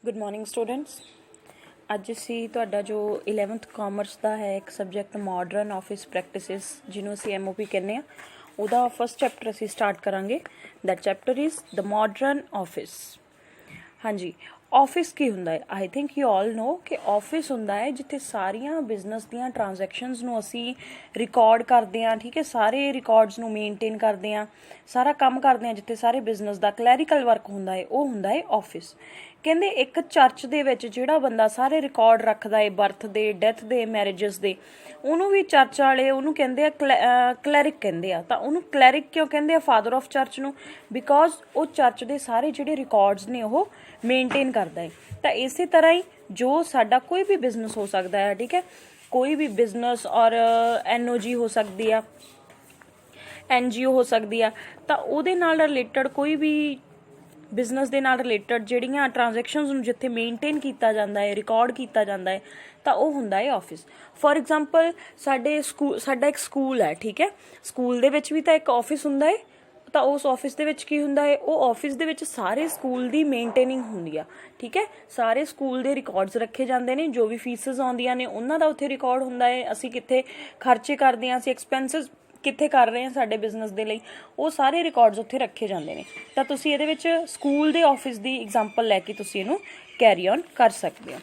Good morning students. ਅੱਜ ਅਸੀਂ ਤੁਹਾਡਾ ਜੋ 11th ਕਾਮਰਸ ਦਾ ਹੈ ਇੱਕ ਸਬਜੈਕਟ ਮਾਡਰਨ ਆਫਿਸ ਪ੍ਰੈਕਟਿਸਿਸ ਜਿਹਨੂੰ ਅਸੀਂ MOP ਕਹਿੰਦੇ ਹਾਂ, ਉਹਦਾ ਫਸਟ ਚੈਪਟਰ ਅਸੀਂ ਸਟਾਰਟ ਕਰਾਂਗੇ। That chapter is the modern office. ਹਾਂਜੀ, ਆਫਿਸ ਕੀ ਹੁੰਦਾ ਹੈ? ਆਈ ਥਿੰਕ ਯੂ ਆਲ ਨੋ ਕਿ ਆਫਿਸ ਹੁੰਦਾ ਹੈ ਜਿੱਥੇ ਸਾਰੀਆਂ ਬਿਜ਼ਨਸ ਦੀਆਂ ਟ੍ਰਾਂਜੈਕਸ਼ਨਸ ਨੂੰ ਅਸੀਂ ਰਿਕਾਰਡ ਕਰਦੇ ਹਾਂ। ਠੀਕ ਹੈ, ਸਾਰੇ ਰਿਕਾਰਡਸ ਨੂੰ ਮੇਨਟੇਨ ਕਰਦੇ ਹਾਂ, ਸਾਰਾ ਕੰਮ ਕਰਦੇ ਹਾਂ। ਜਿੱਥੇ ਸਾਰੇ ਬਿਜ਼ਨਸ ਦਾ ਕਲੈਰੀਕਲ ਵਰਕ ਹੁੰਦਾ ਹੈ ਉਹ ਹੁੰਦਾ ਹੈ ਆਫਿਸ। ਕਹਿੰਦੇ ਇੱਕ ਚਰਚ ਦੇ ਵਿੱਚ ਜਿਹੜਾ ਬੰਦਾ ਸਾਰੇ ਰਿਕਾਰਡ ਰੱਖਦਾ ਹੈ ਬਰਥ ਦੇ, ਡੈਥ ਦੇ, ਮੈਰਿਜਸ ਦੇ, ਉਹਨੂੰ ਵੀ ਚਰਚ ਵਾਲੇ ਉਹਨੂੰ ਕਹਿੰਦੇ ਆ ਕਲੈਰਿਕ ਕਹਿੰਦੇ ਆ। ਤਾਂ ਉਹਨੂੰ ਕਲੈਰਿਕ ਕਿਉਂ ਕਹਿੰਦੇ ਆ ਫਾਦਰ ਆਫ ਚਰਚ ਨੂੰ? ਬਿਕੋਜ਼ ਉਹ ਚਰਚ ਦੇ ਸਾਰੇ ਜਿਹੜੇ ਰਿਕਾਰਡਸ ਨੇ ਉਹ ਮੇਨਟੇਨ ਕਰਦਾ ਹੈ। ਤਾਂ ਇਸੇ ਤਰ੍ਹਾਂ ਹੀ ਜੋ ਸਾਡਾ ਕੋਈ ਵੀ ਬਿਜ਼ਨਸ ਹੋ ਸਕਦਾ ਹੈ, ਠੀਕ ਹੈ, ਕੋਈ ਵੀ ਬਿਜ਼ਨਸ ਔਰ NOG ਹੋ ਸਕਦੀ ਆ, NGO ਹੋ ਸਕਦੀ ਆ, ਤਾਂ ਉਹਦੇ ਨਾਲ ਰਿਲੇਟਡ ਕੋਈ ਵੀ ਬਿਜ਼ਨਸ ਦੇ ਨਾਲ ਰਿਲੇਟਡ ਜਿਹੜੀਆਂ ਟ੍ਰਾਂਜੈਕਸ਼ਨਸ ਨੂੰ ਜਿੱਥੇ ਮੇਨਟੇਨ ਕੀਤਾ ਜਾਂਦਾ ਹੈ, ਰਿਕਾਰਡ ਕੀਤਾ ਜਾਂਦਾ ਹੈ, ਤਾਂ ਉਹ ਹੁੰਦਾ ਹੈ ਆਫਿਸ। ਫੋਰ ਐਗਜ਼ਾਮਪਲ ਸਾਡਾ ਇੱਕ ਸਕੂਲ ਹੈ, ਠੀਕ ਹੈ, ਸਕੂਲ ਦੇ ਵਿੱਚ ਵੀ ਤਾਂ ਇੱਕ ਆਫਿਸ ਹੁੰਦਾ ਹੈ। ਤਾਂ ਉਸ ਆਫਿਸ ਦੇ ਵਿੱਚ ਕੀ ਹੁੰਦਾ ਹੈ? ਉਹ ਆਫਿਸ ਦੇ ਵਿੱਚ ਸਾਰੇ ਸਕੂਲ ਦੀ ਮੇਨਟੇਨਿੰਗ ਹੁੰਦੀ ਆ। ਠੀਕ ਹੈ, ਸਾਰੇ ਸਕੂਲ ਦੇ ਰਿਕਾਰਡਸ ਰੱਖੇ ਜਾਂਦੇ ਨੇ, ਜੋ ਵੀ ਫੀਸਿਸ ਆਉਂਦੀਆਂ ਨੇ ਉਹਨਾਂ ਦਾ ਉੱਥੇ ਰਿਕਾਰਡ ਹੁੰਦਾ ਹੈ। ਅਸੀਂ ਕਿੱਥੇ ਖਰਚੇ ਕਰਦੇ ਹਾਂ, ਅਸੀਂ ਐਕਸਪੈਂਸਿਸ ਕਿੱਥੇ ਕਰ ਰਹੇ ਹਾਂ ਸਾਡੇ ਬਿਜ਼ਨਸ ਦੇ ਲਈ, ਉਹ ਸਾਰੇ ਰਿਕਾਰਡਸ ਉੱਥੇ ਰੱਖੇ ਜਾਂਦੇ ਨੇ। ਤਾਂ ਤੁਸੀਂ ਇਹਦੇ ਵਿੱਚ ਸਕੂਲ ਦੇ ਆਫਿਸ ਦੀ ਐਗਜ਼ਾਮਪਲ ਲੈ ਕੇ ਤੁਸੀਂ ਇਹਨੂੰ ਕੈਰੀ ਔਨ ਕਰ ਸਕਦੇ ਹੋ।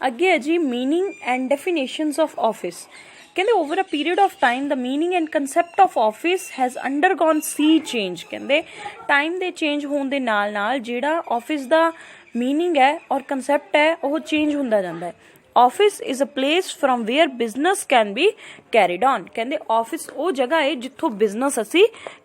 ਅੱਗੇ ਹੈ ਜੀ meaning and definitions of office. ਕਹਿੰਦੇ over a period of time the meaning and concept of office has undergone sea change. ਕਹਿੰਦੇ ਟਾਈਮ ਦੇ ਚੇਂਜ ਹੋਣ ਦੇ ਨਾਲ ਨਾਲ ਜਿਹੜਾ ਆਫਿਸ ਦਾ ਮੀਨਿੰਗ ਹੈ ਔਰ ਕੰਸੈਪਟ ਹੈ ਉਹ ਚੇਂਜ ਹੁੰਦਾ ਜਾਂਦਾ ਹੈ। Office is a place from where business can be carried on. ਕਹਿੰਦੇ office ਉਹ ਜਗ੍ਹਾ ਹੈ ਜਿੱਥੋਂ business ਅਸੀਂ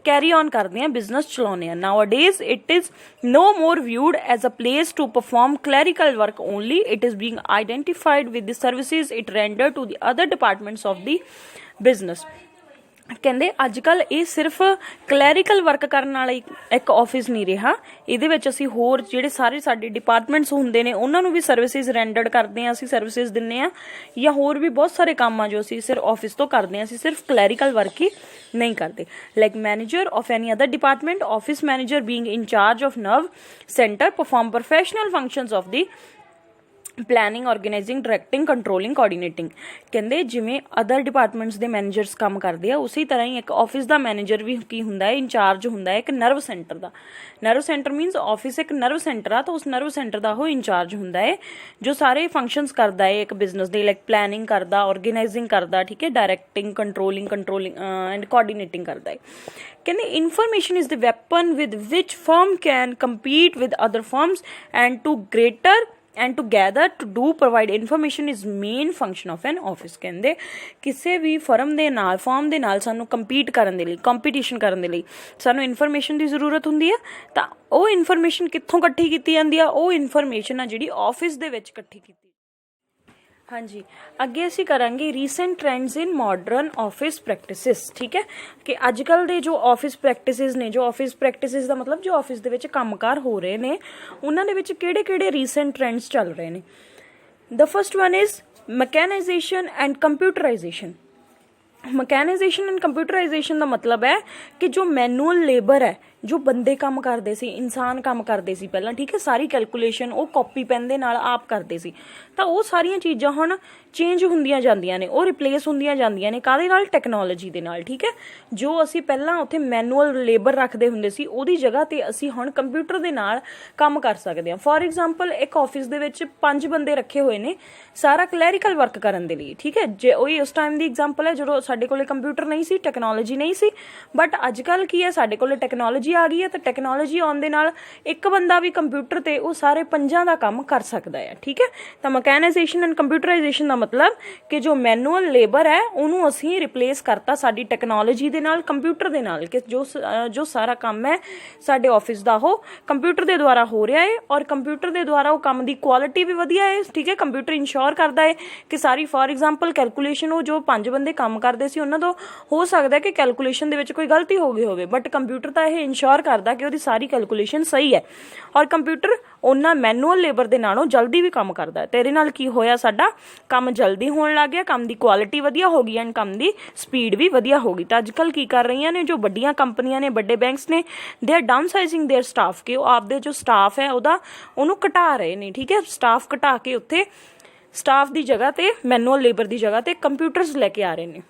carry on ਕਰਦੇ ਹਾਂ, business ਚਲਾਉਂਦੇ ਹਾਂ। Nowadays it is no more viewed as a place to perform clerical work only. It is being identified with the services it renders to the other departments of the business. ਕਹਿੰਦੇ ਅੱਜ ਕੱਲ੍ਹ ਇਹ ਸਿਰਫ clerical work ਕਰਨ ਵਾਲਾ ਇੱਕ office ਨਹੀਂ ਰਿਹਾ। ਇਹਦੇ ਵਿੱਚ ਅਸੀਂ ਹੋਰ ਜਿਹੜੇ ਸਾਰੇ ਸਾਡੇ ਡਿਪਾਰਟਮੈਂਟਸ ਹੁੰਦੇ ਨੇ ਉਹਨਾਂ ਨੂੰ ਵੀ ਸਰਵਿਸਿਜ਼ ਰੈਂਡਰਡ ਕਰਦੇ ਹਾਂ, ਅਸੀਂ ਸਰਵਿਸਿਜ਼ ਦਿੰਦੇ ਹਾਂ, ਜਾਂ ਹੋਰ ਵੀ ਬਹੁਤ ਸਾਰੇ ਕੰਮ ਆ ਜੋ ਅਸੀਂ ਸਿਰਫ ਆਫਿਸ ਤੋਂ ਕਰਦੇ ਹਾਂ। ਅਸੀਂ ਸਿਰਫ ਕਲੈਰੀਕਲ ਵਰਕ ਹੀ ਨਹੀਂ ਕਰਦੇ। Like manager of any other department, office manager being in charge of nerve centre perform professional functions of the planning, organising, directing, controlling, coordinating. ਕਹਿੰਦੇ ਜਿਵੇਂ ਅਦਰ ਡਿਪਾਰਟਮੈਂਟਸ ਦੇ ਮੈਨੇਜਰਸ ਕੰਮ ਕਰਦੇ ਆ, ਉਸੇ ਤਰ੍ਹਾਂ ਹੀ ਇੱਕ ਆਫਿਸ ਦਾ ਮੈਨੇਜਰ ਵੀ ਕੀ ਹੁੰਦਾ ਹੈ? ਇੰਚਾਰਜ ਹੁੰਦਾ ਹੈ ਇੱਕ ਨਰਵ ਸੈਂਟਰ ਦਾ। ਨਰਵ ਸੈਂਟਰ ਮੀਨਸ ਆਫਿਸ ਇੱਕ ਨਰਵ ਸੈਂਟਰ ਆ, ਤਾਂ ਉਸ ਨਰਵ ਸੈਂਟਰ ਦਾ ਉਹ ਇੰਚਾਰਜ ਹੁੰਦਾ ਹੈ ਜੋ ਸਾਰੇ ਫੰਕਸ਼ਨਸ ਕਰਦਾ ਹੈ ਇੱਕ ਬਿਜ਼ਨਸ ਦੇ। ਲਾਈਕ ਪਲੈਨਿੰਗ ਕਰਦਾ, ਆਰਗੇਨਾਈਜ਼ਿੰਗ ਕਰਦਾ, ਠੀਕ ਹੈ, ਡਾਇਰੈਕਟਿੰਗ, ਕੰਟਰੋਲਿੰਗ ਐਂਡ ਕੋਆਰਡੀਨੇਟਿੰਗ ਕਰਦਾ ਹੈ। ਕਹਿੰਦੇ information is the weapon with which firm can compete with other firms and to greater and together to do provide information is main function of an office. ਕਹਿੰਦੇ ਕਿਸੇ ਵੀ firm ਦੇ ਨਾਲ ਸਾਨੂੰ compete ਕਰਨ ਦੇ ਲਈ, ਕੰਪੀਟੀਸ਼ਨ ਕਰਨ ਦੇ ਲਈ ਸਾਨੂੰ ਇਨਫੋਰਮੇਸ਼ਨ ਦੀ ਜ਼ਰੂਰਤ ਹੁੰਦੀ ਹੈ। ਤਾਂ ਉਹ ਇਨਫੋਰਮੇਸ਼ਨ ਕਿੱਥੋਂ ਇਕੱਠੀ ਕੀਤੀ ਜਾਂਦੀ ਆ? ਉਹ ਇਨਫੋਰਮੇਸ਼ਨ ਆ ਜਿਹੜੀ ਆਫਿਸ ਦੇ ਵਿੱਚ ਇਕੱਠੀ ਕੀਤੀ। ਹਾਂਜੀ, ਅੱਗੇ ਅਸੀਂ ਕਰਾਂਗੇ ਰੀਸੈਂਟ ਟ੍ਰੈਂਡਸ ਇਨ ਮਾਡਰਨ ਆਫਿਸ ਪ੍ਰੈਕਟਿਸਿਸ। ਠੀਕ ਹੈ, ਕਿ ਅੱਜ ਕੱਲ੍ਹ ਦੇ ਜੋ ਆਫਿਸ ਪ੍ਰੈਕਟਿਸਿਸ ਨੇ, ਜੋ ਆਫਿਸ ਪ੍ਰੈਕਟਿਸਿਸ ਦਾ ਮਤਲਬ ਜੋ ਆਫਿਸ ਦੇ ਵਿੱਚ ਕੰਮਕਾਰ ਹੋ ਰਹੇ ਨੇ ਉਹਨਾਂ ਦੇ ਵਿੱਚ ਕਿਹੜੇ ਕਿਹੜੇ ਰੀਸੈਂਟ ਟ੍ਰੈਂਡਸ ਚੱਲ ਰਹੇ ਨੇ। The first one is mechanisation and computerisation. Mechanisation and computerisation ਦਾ ਮਤਲਬ ਹੈ ਕਿ ਜੋ ਮੈਨੂਅਲ ਲੇਬਰ ਹੈ, ਜੋ ਬੰਦੇ ਕੰਮ ਕਰਦੇ ਸੀ, ਇਨਸਾਨ ਕੰਮ ਕਰਦੇ ਸੀ ਪਹਿਲਾਂ, ਠੀਕ ਹੈ, ਸਾਰੀ ਕੈਲਕੂਲੇਸ਼ਨ ਉਹ ਕਾਪੀ ਪੈਨ ਦੇ ਨਾਲ ਆਪ ਕਰਦੇ ਸੀ, ਤਾਂ ਉਹ ਸਾਰੀਆਂ ਚੀਜ਼ਾਂ ਹੁਣ ਚੇਂਜ ਹੁੰਦੀਆਂ ਜਾਂਦੀਆਂ ਨੇ, ਉਹ ਰਿਪਲੇਸ ਹੁੰਦੀਆਂ ਜਾਂਦੀਆਂ ਨੇ। ਕਾਹਦੇ ਨਾਲ? ਟੈਕਨੋਲੋਜੀ ਦੇ ਨਾਲ। ਠੀਕ ਹੈ, ਜੋ ਅਸੀਂ ਪਹਿਲਾਂ ਉੱਥੇ ਮੈਨੂਅਲ ਲੇਬਰ ਰੱਖਦੇ ਹੁੰਦੇ ਸੀ ਉਹਦੀ ਜਗ੍ਹਾ 'ਤੇ ਅਸੀਂ ਹੁਣ ਕੰਪਿਊਟਰ ਦੇ ਨਾਲ ਕੰਮ ਕਰ ਸਕਦੇ ਹਾਂ। ਫੋਰ ਐਗਜ਼ਾਮਪਲ ਇੱਕ ਆਫਿਸ ਦੇ ਵਿੱਚ 5 ਬੰਦੇ ਰੱਖੇ ਹੋਏ ਨੇ ਸਾਰਾ ਕਲੈਰੀਕਲ ਵਰਕ ਕਰਨ ਦੇ ਲਈ। ਠੀਕ ਹੈ, ਜੇ ਉਹੀ ਉਸ ਟਾਈਮ ਦੀ ਐਗਜ਼ਾਮਪਲ ਹੈ ਜਦੋਂ ਸਾਡੇ ਕੋਲ ਕੰਪਿਊਟਰ ਨਹੀਂ ਸੀ, ਟੈਕਨੋਲੋਜੀ ਨਹੀਂ ਸੀ। ਬਟ ਅੱਜ ਕੱਲ੍ਹ ਕੀ ਹੈ, ਸਾਡੇ ਕੋਲ ਟੈਕਨੋਲੋਜੀ ਆ ਗਈ ਹੈ, ਤਾਂ ਟੈਕਨੋਲੋਜੀ ਆਉਣ ਦੇ ਨਾਲ ਇੱਕ ਬੰਦਾ ਵੀ ਕੰਪਿਊਟਰ 'ਤੇ ਉਹ ਸਾਰੇ 5 ਦਾ ਕੰਮ ਕਰ ਸਕਦਾ ਹੈ। ਠੀਕ ਹੈ, ਤਾਂ ਮਕੈਨਾਈਜੇਸ਼ਨ ਐਂਡ ਕੰਪਿਊਟਰਾਈਜੇਸ਼ਨ ਦਾ ਮਤਲਬ ਕਿ ਜੋ ਮੈਨੂਅਲ ਲੇਬਰ ਹੈ ਉਹਨੂੰ ਅਸੀਂ ਰਿਪਲੇਸ ਕਰਤਾ ਸਾਡੀ ਟੈਕਨੋਲੋਜੀ ਦੇ ਨਾਲ, ਕੰਪਿਊਟਰ ਦੇ ਨਾਲ, ਕਿ ਜੋ ਸਾਰਾ ਕੰਮ ਹੈ ਸਾਡੇ ਆਫਿਸ ਦਾ ਉਹ ਕੰਪਿਊਟਰ ਦੇ ਦੁਆਰਾ ਹੋ ਰਿਹਾ ਹੈ ਔਰ ਕੰਪਿਊਟਰ ਦੇ ਦੁਆਰਾ ਉਹ ਕੰਮ ਦੀ ਕੁਆਲਿਟੀ ਵੀ ਵਧੀਆ ਹੈ। ਠੀਕ ਹੈ, ਕੰਪਿਊਟਰ ਇੰਸ਼ੋਰ ਕਰਦਾ ਹੈ ਕਿ ਸਾਰੀ ਫੋਰ ਐਗਜ਼ਾਮਪਲ ਕੈਲਕੂਲੇਸ਼ਨ ਉਹ ਜੋ 5 ਬੰਦੇ ਕੰਮ ਕਰਦੇ ਸੀ ਉਹਨਾਂ ਤੋਂ ਹੋ ਸਕਦਾ ਕਿ ਕੈਲਕੂਲੇਸ਼ਨ ਦੇ ਵਿੱਚ ਕੋਈ ਗਲਤੀ ਹੋ ਗਈ ਹੋਵੇ, ਬਟ ਕੰਪਿਊਟਰ ਤਾਂ ਇਹ ਇੰਸ਼ੋਰ ਇੰਸ਼ੋਰ ਕਰਦਾ ਕਿ ਉਹਦੀ ਸਾਰੀ ਕੈਲਕੂਲੇਸ਼ਨ ਸਹੀ ਹੈ। ਔਰ ਕੰਪਿਊਟਰ ਉਹਨਾਂ ਮੈਨੂਅਲ ਲੇਬਰ ਦੇ ਨਾਲੋਂ ਜਲਦੀ ਵੀ ਕੰਮ ਕਰਦਾ। ਤੇ ਇਹਦੇ ਨਾਲ ਕੀ ਹੋਇਆ, ਸਾਡਾ ਕੰਮ ਜਲਦੀ ਹੋਣ ਲੱਗ ਗਿਆ, ਕੰਮ ਦੀ ਕੁਆਲਿਟੀ ਵਧੀਆ ਹੋ ਗਈ ਐਂਡ ਕੰਮ ਦੀ ਸਪੀਡ ਵੀ ਵਧੀਆ ਹੋ ਗਈ। ਤਾਂ ਅੱਜ ਕੱਲ੍ਹ ਕੀ ਕਰ ਰਹੀਆਂ ਨੇ ਜੋ ਵੱਡੀਆਂ ਕੰਪਨੀਆਂ ਨੇ, ਵੱਡੇ ਬੈਂਕਸ ਨੇ, they are downsizing their staff, ਕਿ ਉਹ ਆਪਦੇ ਜੋ ਸਟਾਫ ਹੈ ਉਹਨੂੰ ਘਟਾ ਰਹੇ ਨੇ। ਠੀਕ ਹੈ, ਸਟਾਫ ਘਟਾ ਕੇ ਉੱਥੇ ਸਟਾਫ ਦੀ ਜਗ੍ਹਾ ਤੇ ਮੈਨੂਅਲ ਲੇਬਰ ਦੀ ਜਗ੍ਹਾ ਤੇ ਕੰਪਿਊਟਰਸ ਲੈ ਕੇ ਆ ਰਹੇ ਨੇ।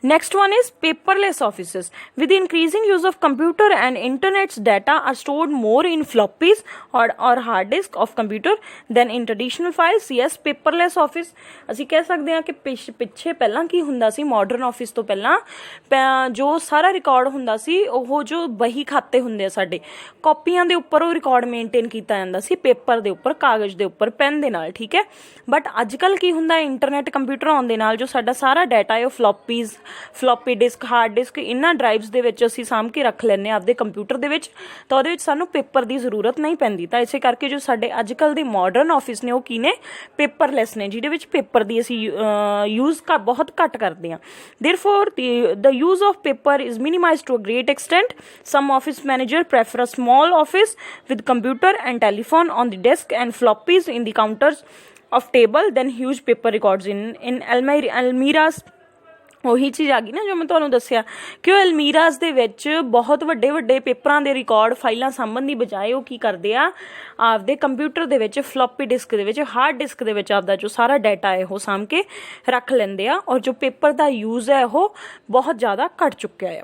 Next one is paperless offices. With the increasing use of computer and internet's data are stored more in floppies or hard disk of computer than in traditional files. Yes, paperless office ਅਸੀਂ ਕਹਿ ਸਕਦੇ ਹਾਂ ਕਿ ਪਿੱਛੇ ਪਹਿਲਾਂ ਕੀ ਹੁੰਦਾ ਸੀ, modern office ਤੋਂ ਪਹਿਲਾਂ ਜੋ ਸਾਰਾ ਰਿਕਾਰਡ ਹੁੰਦਾ ਸੀ ਉਹ ਜੋ ਬਹੀ ਖਾਤੇ ਹੁੰਦੇ ਆ ਸਾਡੇ ਕਾਪੀਆਂ ਦੇ ਉੱਪਰ ਉਹ ਰਿਕਾਰਡ ਮੇਨਟੇਨ ਕੀਤਾ ਜਾਂਦਾ ਸੀ, ਪੇਪਰ ਦੇ ਉੱਪਰ, ਕਾਗਜ਼ ਦੇ ਉੱਪਰ, ਪੈਨ ਦੇ ਨਾਲ। ਠੀਕ ਹੈ, ਬਟ ਅੱਜ ਕੱਲ੍ਹ ਕੀ ਹੁੰਦਾ, ਇੰਟਰਨੈਟ ਕੰਪਿਊਟਰ ਆਉਣ ਦੇ ਨਾਲ ਜੋ ਸਾਡਾ ਸਾਰਾ ਡਾਟਾ ਹੈ ਉਹ ਫਲੋਪੀ ਡਿਸਕ, ਹਾਰਡ ਡਿਸਕ, ਇਹਨਾਂ ਡਰਾਈਵਸ ਦੇ ਵਿੱਚ ਅਸੀਂ ਸਾਂਭ ਕੇ ਰੱਖ ਲੈਂਦੇ ਹਾਂ ਆਪਦੇ ਕੰਪਿਊਟਰ ਦੇ ਵਿੱਚ। ਤਾਂ ਉਹਦੇ ਵਿੱਚ ਸਾਨੂੰ ਪੇਪਰ ਦੀ ਜ਼ਰੂਰਤ ਨਹੀਂ ਪੈਂਦੀ। ਤਾਂ ਇਸੇ ਕਰਕੇ ਜੋ ਸਾਡੇ ਅੱਜ ਕੱਲ੍ਹ ਦੇ ਮਾਡਰਨ ਆਫਿਸ ਨੇ ਉਹ ਕੀ ਨੇ, ਪੇਪਰਲੈਸ ਨੇ, ਜਿਹਦੇ ਵਿੱਚ ਪੇਪਰ ਦੀ ਅਸੀਂ ਯੂਜ਼ ਬਹੁਤ ਘੱਟ ਕਰਦੇ ਹਾਂ। ਦੇਅਰਫੋਰ the use of paper is minimized to a great extent. Some office manager prefer a small office with computer and telephone on the desk and floppies in the counters of table than huge paper records in almiras। ਉਹੀ ਚੀਜ਼ ਆ ਗਈ ਨਾ ਜੋ ਮੈਂ ਤੁਹਾਨੂੰ ਦੱਸਿਆ ਕਿ ਉਹ ਅਲਮੀਰਾਜ਼ ਦੇ ਵਿੱਚ ਬਹੁਤ ਵੱਡੇ ਵੱਡੇ ਪੇਪਰਾਂ ਦੇ ਰਿਕਾਰਡ, ਫਾਈਲਾਂ ਸਾਂਭਣ ਦੀ ਬਜਾਏ ਉਹ ਕੀ ਕਰਦੇ ਆ, ਆਪਦੇ ਕੰਪਿਊਟਰ ਦੇ ਵਿੱਚ, ਫਲੋਪੀ ਡਿਸਕ ਦੇ ਵਿੱਚ, ਹਾਰਡ ਡਿਸਕ ਦੇ ਵਿੱਚ ਆਪਦਾ ਜੋ ਸਾਰਾ ਡਾਟਾ ਹੈ ਉਹ ਸਾਂਭ ਕੇ ਰੱਖ ਲੈਂਦੇ ਆ। ਔਰ ਜੋ ਪੇਪਰ ਦਾ ਯੂਜ਼ ਹੈ ਉਹ ਬਹੁਤ ਜ਼ਿਆਦਾ ਘੱਟ ਚੁੱਕਿਆ ਹੈ।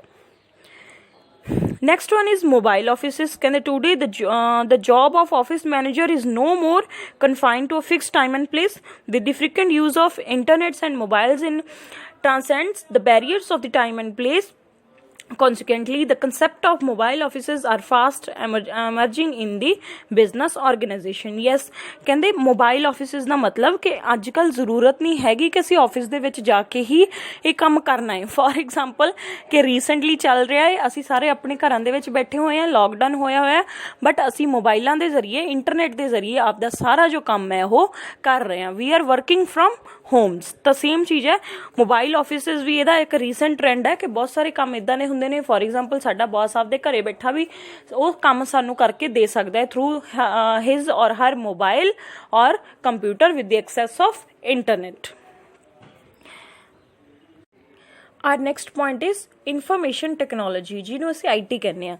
Next one is mobile offices. Can today the job of office manager is no more confined to a fixed time and place. With the frequent use of internets and mobiles transcends the barriers of the time and place. Consequently, the concept of mobile offices are fast emerging in the business organization. Yes, ਕਹਿੰਦੇ mobile offices ਦਾ ਮਤਲਬ ਕਿ ਅੱਜ ਕੱਲ੍ਹ ਜ਼ਰੂਰਤ ਨਹੀਂ ਹੈਗੀ ਕਿ ਅਸੀਂ ਆਫਿਸ ਦੇ ਵਿੱਚ ਜਾ ਕੇ ਹੀ ਇਹ ਕੰਮ ਕਰਨਾ ਹੈ। ਫੋਰ ਐਗਜ਼ਾਮਪਲ ਕਿ ਰੀਸੈਂਟਲੀ ਚੱਲ ਰਿਹਾ ਹੈ, ਅਸੀਂ ਸਾਰੇ ਆਪਣੇ ਘਰਾਂ ਦੇ ਵਿੱਚ ਬੈਠੇ ਹੋਏ ਹਾਂ, ਲੋਕਡਾਊਨ ਹੋਇਆ, ਬਟ ਅਸੀਂ ਮੋਬਾਈਲਾਂ ਦੇ ਜ਼ਰੀਏ, ਇੰਟਰਨੈਟ ਦੇ ਜ਼ਰੀਏ ਆਪਦਾ ਸਾਰਾ ਜੋ ਕੰਮ ਹੈ ਉਹ ਕਰ ਰਹੇ ਹਾਂ। We are working from homes. ਤਾਂ ਸੇਮ ਚੀਜ਼ ਹੈ ਮੋਬਾਈਲ ਆਫਿਸਿਸ ਵੀ, ਇਹਦਾ ਇੱਕ ਰੀਸੈਂਟ ਟਰੈਂਡ ਹੈ ਕਿ ਬਹੁਤ ਸਾਰੇ ਕੰਮ ਇੱਦਾਂ ਦੇ ਹੁੰਦੇ ਨੇ। ਫੋਰ ਐਗਜ਼ਾਮਪਲ ਸਾਡਾ ਬੌਸ ਆਪਦੇ ਘਰੇ ਬੈਠਾ ਵੀ ਉਹ ਕੰਮ ਸਾਨੂੰ ਕਰਕੇ ਦੇ ਸਕਦਾ ਹੈ through his or her mobile or computer with the access of internet. Our next point is information technology, ਜਿਹਨੂੰ ਅਸੀਂ IT ਕਹਿੰਦੇ ਹਾਂ।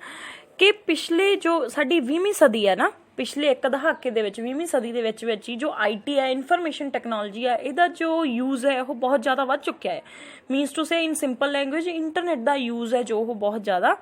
ਕਿ ਪਿਛਲੇ ਜੋ ਸਾਡੀ 20ਵੀਂ ਸਦੀ ਹੈ ਨਾ, ਪਿਛਲੇ ਇੱਕ ਦਹਾਕੇ ਦੇ ਵਿੱਚ, 20ਵੀਂ ਸਦੀ ਦੇ ਵਿੱਚ ਹੀ ਜੋ IT ਹੈ, ਇਨਫੋਰਮੇਸ਼ਨ ਟੈਕਨੋਲੋਜੀ ਹੈ, ਇਹਦਾ ਜੋ ਯੂਜ਼ ਹੈ ਉਹ ਬਹੁਤ ਜ਼ਿਆਦਾ ਵੱਧ ਚੁੱਕਿਆ ਹੈ। Means to say in simple language, internet ਦਾ ਯੂਜ਼ ਹੈ ਜੋ ਉਹ ਬਹੁਤ ਜ਼ਿਆਦਾ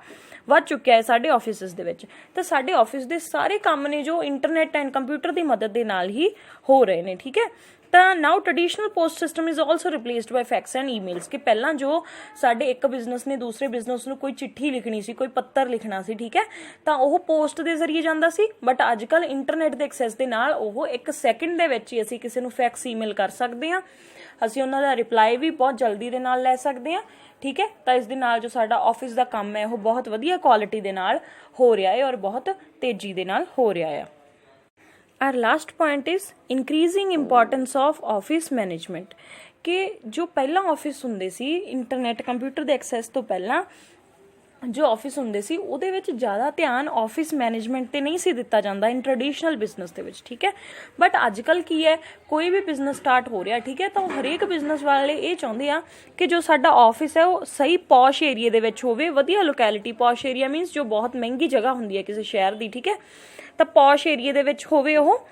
ਵੱਧ ਚੁੱਕਿਆ ਹੈ ਸਾਡੇ ਆਫਿਸਿਸ ਦੇ ਵਿੱਚ। ਤਾਂ ਸਾਡੇ ਆਫਿਸ ਦੇ ਸਾਰੇ ਕੰਮ ਨੇ ਜੋ ਇੰਟਰਨੈਟ ਐਂਡ ਕੰਪਿਊਟਰ ਦੀ ਮਦਦ ਦੇ ਨਾਲ ਹੀ ਹੋ ਰਹੇ ਨੇ। ਠੀਕ ਹੈ, ਤਾਂ now traditional post system is also replaced by fax and emails. ਕਿ ਪਹਿਲਾਂ ਜੋ ਸਾਡੇ ਇੱਕ ਬਿਜ਼ਨਸ ਨੇ ਦੂਸਰੇ ਬਿਜ਼ਨਸ ਨੂੰ ਕੋਈ ਚਿੱਠੀ ਲਿਖਣੀ ਸੀ, ਕੋਈ ਪੱਤਰ ਲਿਖਣਾ ਸੀ, ਠੀਕ ਹੈ, ਤਾਂ ਉਹ ਪੋਸਟ ਦੇ ਜ਼ਰੀਏ ਜਾਂਦਾ ਸੀ। ਬਟ ਅੱਜ ਕੱਲ੍ਹ ਇੰਟਰਨੈਟ ਦੇ ਐਕਸੈਸ ਦੇ ਨਾਲ ਉਹ 1 ਸੈਕਿੰਡ ਦੇ ਵਿੱਚ ਹੀ ਅਸੀਂ ਕਿਸੇ ਨੂੰ ਫੈਕਸ ਈਮੇਲ ਕਰ ਸਕਦੇ ਹਾਂ, ਅਸੀਂ ਉਹਨਾਂ ਦਾ ਰਿਪਲਾਈ ਵੀ ਬਹੁਤ ਜਲਦੀ ਦੇ ਨਾਲ ਲੈ ਸਕਦੇ ਹਾਂ। ਠੀਕ ਹੈ, ਤਾਂ ਇਸ ਦੇ ਨਾਲ ਜੋ ਸਾਡਾ ਆਫਿਸ ਦਾ ਕੰਮ ਹੈ ਉਹ ਬਹੁਤ ਵਧੀਆ ਕੁਆਲਿਟੀ ਦੇ ਨਾਲ ਹੋ ਰਿਹਾ ਹੈ ਔਰ ਬਹੁਤ ਤੇਜ਼ੀ ਦੇ ਨਾਲ ਹੋ ਰਿਹਾ ਹੈ। Our last point is increasing importance of office management. ਕਿ ਜੋ ਪਹਿਲਾਂ ਆਫਿਸ ਹੁੰਦੇ ਸੀ, ਇੰਟਰਨੈਟ ਕੰਪਿਊਟਰ ਦੇ ਐਕਸੈਸ ਤੋਂ ਪਹਿਲਾਂ ਜੋ ਆਫਿਸ ਹੁੰਦੇ ਸੀ ਉਹਦੇ ਵਿੱਚ ਜ਼ਿਆਦਾ ਧਿਆਨ ਆਫਿਸ ਮੈਨੇਜਮੈਂਟ 'ਤੇ ਨਹੀਂ ਸੀ ਦਿੱਤਾ ਜਾਂਦਾ ਇਨ ਟ੍ਰੈਡੀਸ਼ਨਲ ਬਿਜ਼ਨਸ ਦੇ ਵਿੱਚ। ਠੀਕ ਹੈ, ਬਟ ਅੱਜ ਕੱਲ੍ਹ ਕੀ ਹੈ, ਕੋਈ ਵੀ ਬਿਜ਼ਨਸ ਸਟਾਰਟ ਹੋ ਰਿਹਾ, ਠੀਕ ਹੈ, ਤਾਂ ਉਹ ਹਰੇਕ ਬਿਜ਼ਨਸ ਵਾਲੇ ਇਹ ਚਾਹੁੰਦੇ ਆ ਕਿ ਜੋ ਸਾਡਾ ਆਫਿਸ ਹੈ ਉਹ ਸਹੀ ਪੌਸ਼ ਏਰੀਏ ਦੇ ਵਿੱਚ ਹੋਵੇ, ਵਧੀਆ ਲੋਕੈਲਿਟੀ। ਪੌਸ਼ ਏਰੀਆ ਮੀਨਸ ਜੋ ਬਹੁਤ ਮਹਿੰਗੀ ਜਗ੍ਹਾ ਹੁੰਦੀ ਹੈ ਕਿਸੇ ਸ਼ਹਿਰ ਦੀ। ਠੀਕ ਹੈ, ਤਾਂ ਪੌਸ਼ ਏਰੀਏ ਦੇ ਵਿੱਚ ਹੋਵੇ ਉਹ,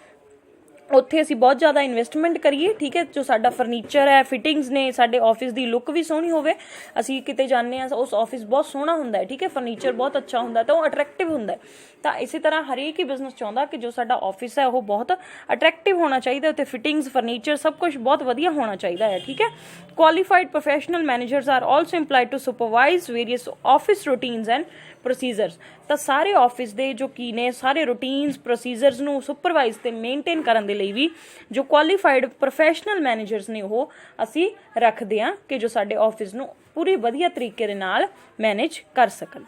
ਉੱਥੇ ਅਸੀਂ ਬਹੁਤ ਜ਼ਿਆਦਾ ਇਨਵੈਸਟਮੈਂਟ ਕਰੀਏ। ਠੀਕ ਹੈ, ਜੋ ਸਾਡਾ ਫਰਨੀਚਰ ਹੈ, ਫਿਟਿੰਗਸ ਨੇ, ਸਾਡੇ ਆਫਿਸ ਦੀ ਲੁੱਕ ਵੀ ਸੋਹਣੀ ਹੋਵੇ। ਅਸੀਂ ਕਿਤੇ ਜਾਂਦੇ ਹਾਂ, ਉਸ ਆਫਿਸ ਬਹੁਤ ਸੋਹਣਾ ਹੁੰਦਾ ਹੈ, ਠੀਕ ਹੈ, ਫਰਨੀਚਰ ਬਹੁਤ ਅੱਛਾ ਹੁੰਦਾ, ਤਾਂ ਉਹ ਅਟਰੈਕਟਿਵ ਹੁੰਦਾ। ਤਾਂ ਇਸੇ ਤਰ੍ਹਾਂ ਹਰੇਕ ਹੀ ਬਿਜ਼ਨਸ ਚਾਹੁੰਦਾ ਕਿ ਜੋ ਸਾਡਾ ਆਫਿਸ ਹੈ ਉਹ ਬਹੁਤ ਅਟਰੈਕਟਿਵ ਹੋਣਾ ਚਾਹੀਦਾ, ਉੱਥੇ ਫਿਟਿੰਗਸ, ਫਰਨੀਚਰ ਸਭ ਕੁਛ ਬਹੁਤ ਵਧੀਆ ਹੋਣਾ ਚਾਹੀਦਾ ਹੈ। ਠੀਕ ਹੈ, qualified professional managers are also employed to supervise various office routines and procedures. ਤਾਂ ਸਾਰੇ ਆਫਿਸ ਦੇ ਜੋ ਕੀ ਨੇ, ਸਾਰੇ ਰੂਟੀਨਸ, ਪ੍ਰੋਸੀਜਰਸ ਨੂੰ ਸੁਪਰਵਾਈਜ਼ ਤੇ ਮੇਨਟੇਨ ਕਰਨ ਦੇ ਲਈ ਵੀ ਜੋ ਕੁਆਲੀਫਾਈਡ ਪ੍ਰੋਫੈਸ਼ਨਲ ਮੈਨੇਜਰਸ ਨੇ ਉਹ ਅਸੀਂ ਰੱਖਦੇ ਹਾਂ ਕਿ ਜੋ ਸਾਡੇ ਆਫਿਸ ਨੂੰ ਪੂਰੀ ਵਧੀਆ ਤਰੀਕੇ ਦੇ ਨਾਲ ਮੈਨੇਜ ਕਰ ਸਕਣ।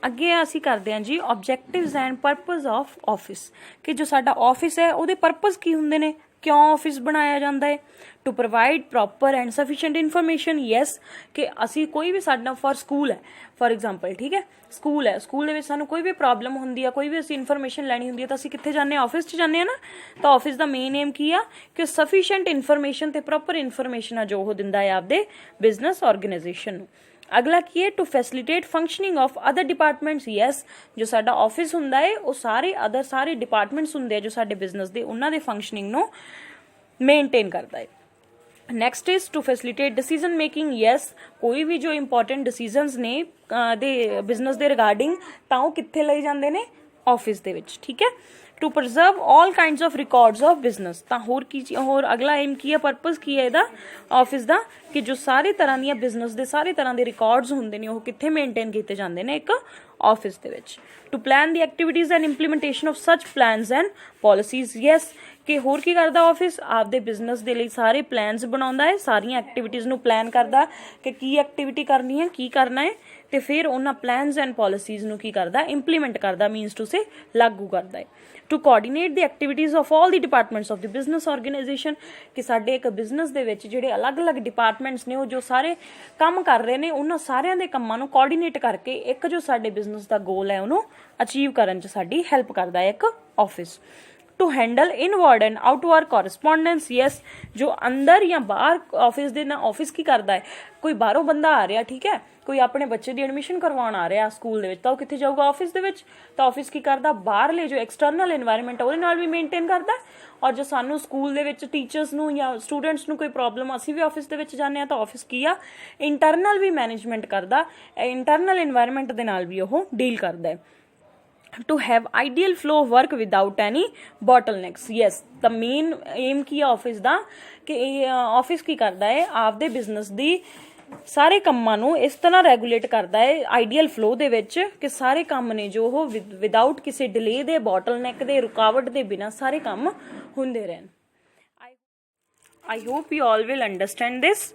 ਅੱਗੇ ਅਸੀਂ ਕਰਦੇ ਹਾਂ ਜੀ objectives and purpose of office. ਕਿ ਜੋ ਸਾਡਾ ਆਫਿਸ ਹੈ ਉਹਦੇ ਪਰਪਸ ਕੀ ਹੁੰਦੇ ਨੇ, क्यों ऑफिस बनाया जाता है? To provide proper and sufficient information. Yes, कि असी कोई भी साडा फॉर स्कूल है, फॉर एग्जाम्पल, ठीक है, स्कूल है, स्कूल दे विच सानू कोई भी प्रॉब्लम होंदी है, कोई भी असी इन्फॉर्मेशन लैनी होंदी है तो असी कित्थे जाने? ऑफिस च जाने ना। तो ऑफिस दा मेन एम की आ कि सफिशिएंट इन्फॉर्मेशन ते प्रॉपर इन्फॉर्मेशन आ जो वो दिंदा है आपदे बिजनेस ऑर्गेनाइजेशन नू। अगला की है to facilitate functioning of other departments. Yes, जो साडा ऑफिस हुंदा है वो सारे अदर सारे डिपार्टमेंट्स हुंदे जो साडे बिजनेस दे, उन्हां दे फंक्शनिंग नू मेनटेन करता है। Next is to facilitate decision making. Yes, कोई भी जो इंपॉर्टेंट डिसीजनस ने दे बिजनेस दे रिगार्डिंग तां वो कित्थे लए जांदे ने? ऑफिस दे विच, ठीक है। To preserve all kinds of records of business. तां होर अगला एम की है, परपज की है इहदा ऑफिस दा, कि जो सारे तरह दियां बिजनेस दे सारे तरह दे रिकॉर्ड्स हुंदे ने वो कित्थे मेनटेन कीते जांदे ने? एक ऑफिस दे विच। To plan the activities and implementation of such plans and policies. Yes, कि होर की करदा ऑफिस? आपदे बिजनेस दे लई सारे प्लान्स बनाउंदा है, सारियां एक्टिविटीज़ नू प्लान करदा कि की एक्टिविटी करनी है, की करना है, ते फिर उन्हां प्लान्स एंड पॉलिसीज़ नू की करदा? इंप्लीमेंट करदा, मीनस टू से लागू करदा है। To coordinate the activities of all the departments of the business organisation. कि साडे एक बिजनेस दे विच जिहड़े अलग अलग डिपार्टमेंट्स ने वो जो सारे काम कर रहे ने उन्हां सारियां दे कामां नू कोआर्डीनेट करके एक जो साडे बिजनेस दा गोल है उन्होंने अचीव करन च साडी हैल्प करदा है एक office. To handle inward and outward correspondence. Yes, जो अंदर या बाहर ऑफिस दे ना ऑफिस की करता है? कोई बाहरों बंदा आ रहा, ठीक है, कोई अपने बच्चे की एडमिशन करवाउण आ रहा स्कूल दे विच, तो कित्थे जाऊगा? ऑफिस दे विच। तो ऑफिस की करदा? बाहरले जो एक्सटर्नल एनवायरनमेंट है उहदे नाल भी मेनटेन करदा है। और जो सानू स्कूल दे विच टीचर्स नू या स्टूडेंट्स नू कोई प्रॉब्लम असी भी ऑफिस दे विच जाने तो ऑफिस की आ इंटरनल भी मैनेजमेंट करदा, इंटरनल एनवायरनमेंट दे नाल भी ओह डील करदा है। To have ideal flow of work without any bottlenecks. Yes, the main aim की है ऑफिस दा कि ऑफिस की करदा है आपदे बिजनेस दी सारे कामां नू इस तरह रेगूलेट करदा है आइडियल फ्लो दे विच कि सारे काम ने जो वो विदाउट किसी डिले दे, बॉटलनेक दे, रुकावट दे बिना सारे काम हुंदे रहन। I hope you all will understand this,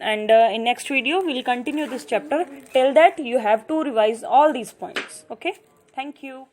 and in next video we'll continue this chapter. Till that you have to revise all these points. Okay, thank you.